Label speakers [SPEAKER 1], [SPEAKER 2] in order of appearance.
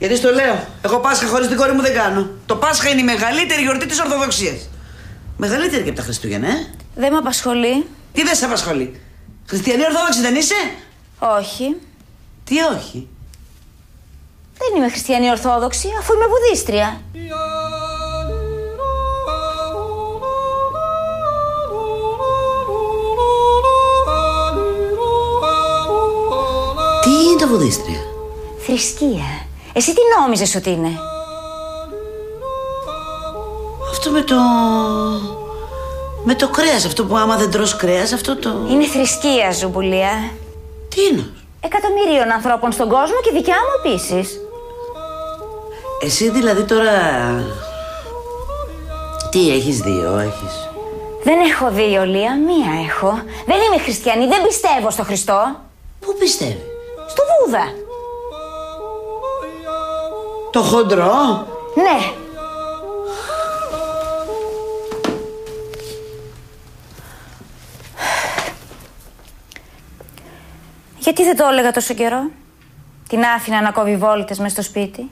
[SPEAKER 1] Γιατί στο λέω, εγώ Πάσχα χωρίς την κόρη μου δεν κάνω. Το Πάσχα είναι η μεγαλύτερη γιορτή της Ορθοδοξίας. Μεγαλύτερη και από τα Χριστούγεννα,
[SPEAKER 2] Δεν με απασχολεί.
[SPEAKER 1] Τι δεν σε απασχολεί? Χριστιανή Ορθόδοξη δεν είσαι?
[SPEAKER 2] Όχι.
[SPEAKER 1] Τι όχι?
[SPEAKER 2] Δεν είμαι χριστιανή Ορθόδοξη, αφού είμαι βουδίστρια.
[SPEAKER 1] Τι είναι το βουδίστρια?
[SPEAKER 2] Θρησκεία. Εσύ τι νόμιζες ότι είναι?
[SPEAKER 1] Αυτό με το κρέας, αυτό που άμα δεν τρως κρέας, αυτό το...
[SPEAKER 2] Είναι θρησκεία, Ζουμπουλία.
[SPEAKER 1] Τι είναι?
[SPEAKER 2] Εκατομμυρίων ανθρώπων στον κόσμο και δικιά μου επίσης.
[SPEAKER 1] Εσύ δηλαδή τώρα... Τι έχεις δύο, έχεις?
[SPEAKER 2] Δεν έχω δύο, Λία, μία έχω. Δεν είμαι χριστιανή, δεν πιστεύω στο Χριστό.
[SPEAKER 1] Πού πιστεύει?
[SPEAKER 2] Στο Βούδα.
[SPEAKER 1] Το χοντρό?
[SPEAKER 2] Ναι. Γιατί δεν το έλεγα τόσο καιρό? Την άφηνα να κόβει βόλτες μες στο σπίτι.